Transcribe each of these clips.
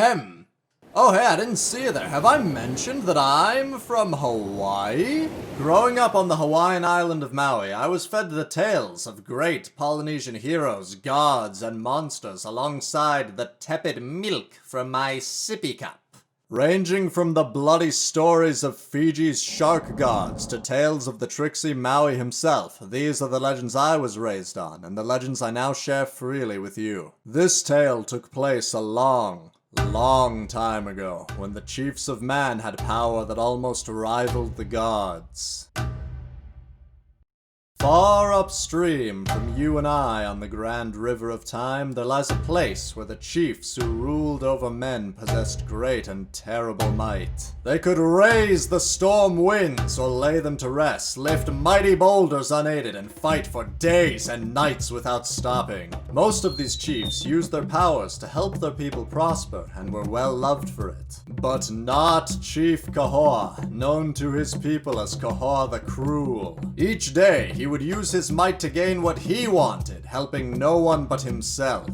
Ahem. Oh hey, I didn't see you there. Have I mentioned that I'm from Hawaii? Growing up on the Hawaiian island of Maui, I was fed the tales of great Polynesian heroes, gods, and monsters alongside the tepid milk from my sippy cup. Ranging from the bloody stories of Fiji's shark gods to tales of the tricksy Maui himself, these are the legends I was raised on, and the legends I now share freely with you. This tale took place a long time ago, when the chiefs of man had power that almost rivaled the gods. Far upstream from you and I on the grand river of time, there lies a place where the chiefs who ruled over men possessed great and terrible might. They could raise the storm winds or lay them to rest, lift mighty boulders unaided, and fight for days and nights without stopping. Most of these chiefs used their powers to help their people prosper and were well loved for it. But not Chief Kahoa, known to his people as Kahoa the Cruel. Each day, he would use his might to gain what he wanted, helping no one but himself.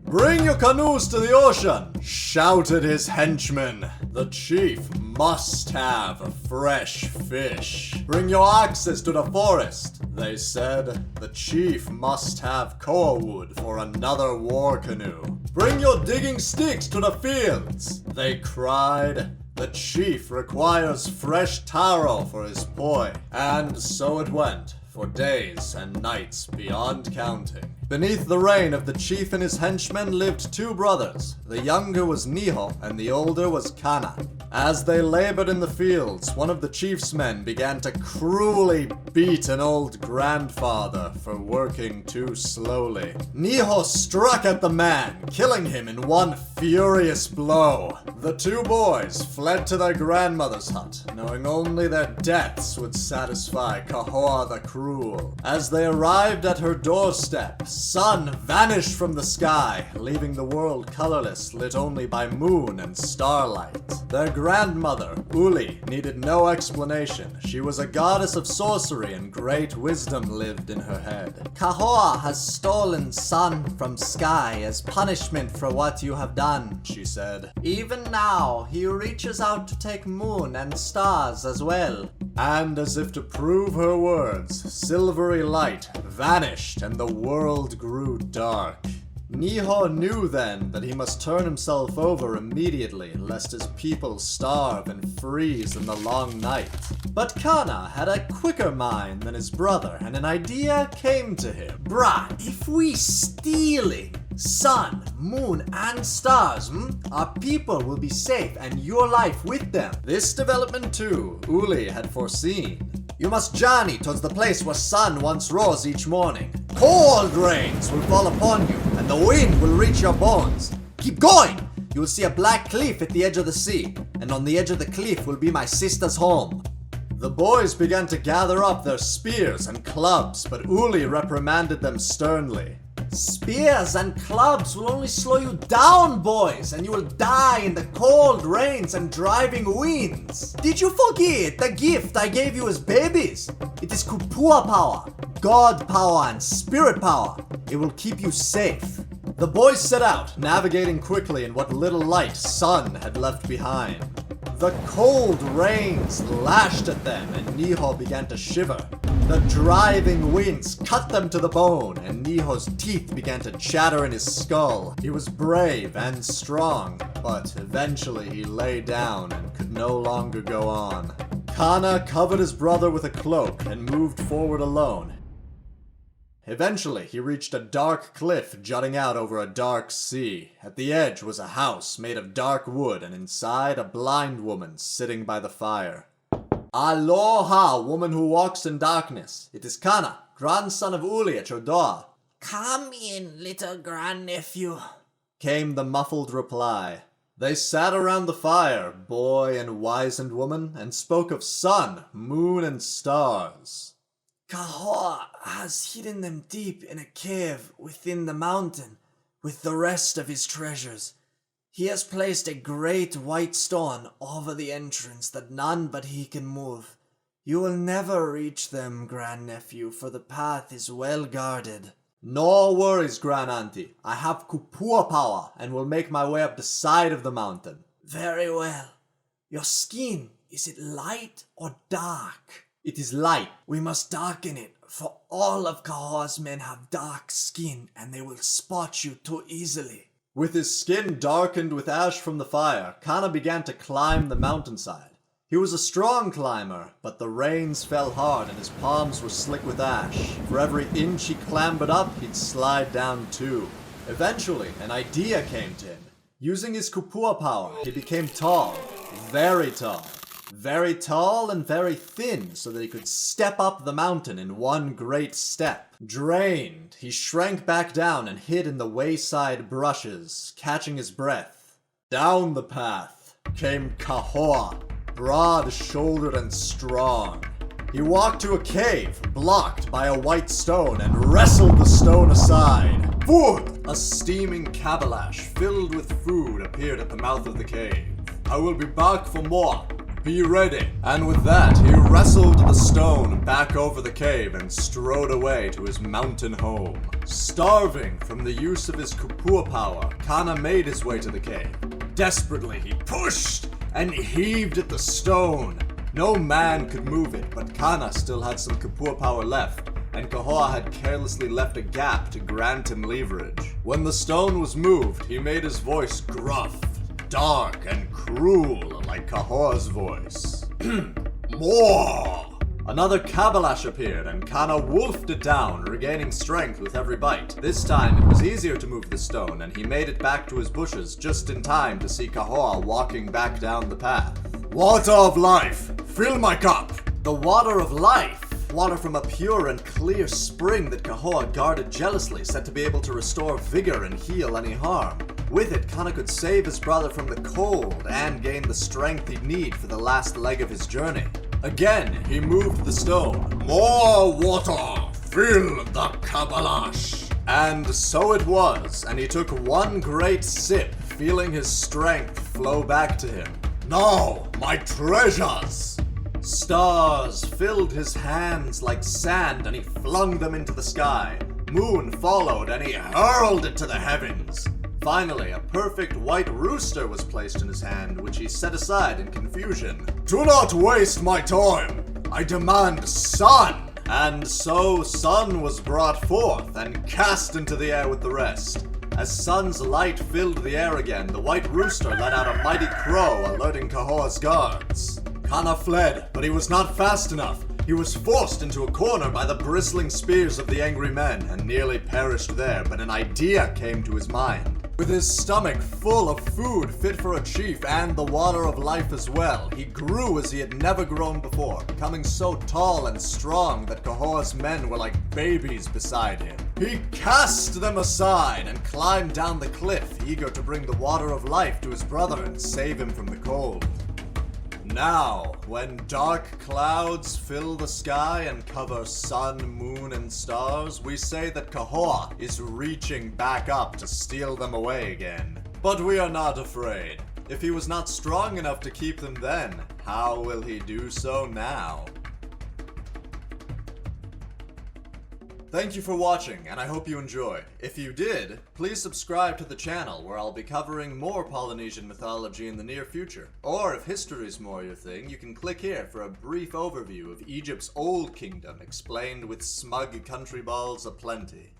"Bring your canoes to the ocean!" shouted his henchmen. The chief must have fresh fish. "Bring your axes to the forest," they said. The chief must have koa wood for another war canoe. "Bring your digging sticks to the fields," they cried. The chief requires fresh taro for his poi. And so it went, for days and nights beyond counting. Beneath the reign of the chief and his henchmen lived two brothers. The younger was Niho, and the older was Kana. As they labored in the fields, one of the chief's men began to cruelly beat an old grandfather for working too slowly. Niho struck at the man, killing him in one furious blow. The two boys fled to their grandmother's hut, knowing only their deaths would satisfy Kahoa the Cruel. As they arrived at her doorstep, sun vanished from the sky, leaving the world colorless, lit only by moon and starlight. Their grandmother, Uli, needed no explanation. She was a goddess of sorcery and great wisdom lived in her head. "Kahoa has stolen sun from sky as punishment for what you have done," she said. "Even now, he reaches out to take moon and stars as well." And as if to prove her words, silvery light vanished and the world grew dark. Niho knew then that he must turn himself over immediately, lest his people starve and freeze in the long night. But Kana had a quicker mind than his brother, and an idea came to him. "Bruh, if we stealing sun, moon, and stars, our people will be safe and your life with them." This development too, Uli had foreseen. "You must journey towards the place where sun once rose each morning. Cold rains will fall upon you, and the wind will reach your bones. Keep going! You will see a black cliff at the edge of the sea, and on the edge of the cliff will be my sister's home." The boys began to gather up their spears and clubs, but Uli reprimanded them sternly. "Spears and clubs will only slow you down, boys, and you will die in the cold rains and driving winds. Did you forget the gift I gave you as babies? It is kupua power, god power, and spirit power. It will keep you safe." The boys set out, navigating quickly in what little light sun had left behind. The cold rains lashed at them, and Niho began to shiver. The driving winds cut them to the bone, and Niho's teeth began to chatter in his skull. He was brave and strong, but eventually he lay down and could no longer go on. Kana covered his brother with a cloak and moved forward alone. Eventually, he reached a dark cliff jutting out over a dark sea. At the edge was a house made of dark wood, and inside a blind woman sitting by the fire. "Aloha, woman who walks in darkness. It is Kana, grandson of Uli, at your door." "Come in, little grandnephew," came the muffled reply. They sat around the fire, boy and wizened woman, and spoke of sun, moon, and stars. "Kahoa has hidden them deep in a cave within the mountain with the rest of his treasures. He has placed a great white stone over the entrance that none but he can move. You will never reach them, grandnephew, for the path is well guarded." No worries, Gran Auntie. I have kupua power and will make my way up the side of the mountain. Very well. Your skin, is it light or dark? It is light. We must darken it, for all of Kahoa's men have dark skin and they will spot you too easily. With his skin darkened with ash from the fire, Kana began to climb the mountainside. He was a strong climber, but the rains fell hard and his palms were slick with ash. For every inch he clambered up, he'd slide down too. Eventually, an idea came to him. Using his kupua power, he became tall, very tall. Very tall and very thin, so that he could step up the mountain in one great step. Drained, he shrank back down and hid in the wayside brushes, catching his breath. Down the path came Kahoa, broad-shouldered and strong. He walked to a cave, blocked by a white stone, and wrestled the stone aside. Food! A steaming cabalash filled with food appeared at the mouth of the cave. I will be back for more. Be ready. And with that, he wrestled the stone back over the cave and strode away to his mountain home. Starving from the use of his kupua power, Kana made his way to the cave. Desperately, he pushed and heaved at the stone. No man could move it, but Kana still had some kupua power left, and Kahoa had carelessly left a gap to grant him leverage. When the stone was moved, he made his voice gruff, dark and cruel like Kahoa's voice. More! Another cabalash appeared and Kana wolfed it down, regaining strength with every bite. This time it was easier to move the stone and he made it back to his bushes just in time to see Kahoa walking back down the path. Water of life! Fill my cup! The water of life! Water from a pure and clear spring that Kahoa guarded jealously, said to be able to restore vigor and heal any harm. With it, Kana could save his brother from the cold and gain the strength he'd need for the last leg of his journey. Again, he moved the stone. More water! Fill the kabalash! And so it was, and he took one great sip, feeling his strength flow back to him. Now, my treasures! Stars filled his hands like sand and he flung them into the sky. Moon followed and he hurled it to the heavens. Finally, a perfect white rooster was placed in his hand, which he set aside in confusion. Do not waste my time! I demand sun! And so sun was brought forth and cast into the air with the rest. As sun's light filled the air again, the white rooster let out a mighty crow, alerting Kahoa's guards. Kana fled, but he was not fast enough. He was forced into a corner by the bristling spears of the angry men and nearly perished there, but an idea came to his mind. With his stomach full of food fit for a chief and the water of life as well, he grew as he had never grown before, becoming so tall and strong that Kahoa's men were like babies beside him. He cast them aside and climbed down the cliff, eager to bring the water of life to his brother and save him from the cold. Now, when dark clouds fill the sky and cover sun, moon, and stars, we say that Kahoa is reaching back up to steal them away again. But we are not afraid. If he was not strong enough to keep them then, how will he do so now? Thank you for watching, and I hope you enjoyed. If you did, please subscribe to the channel where I'll be covering more Polynesian mythology in the near future. Or if history's more your thing, you can click here for a brief overview of Egypt's Old Kingdom explained with smug country balls aplenty.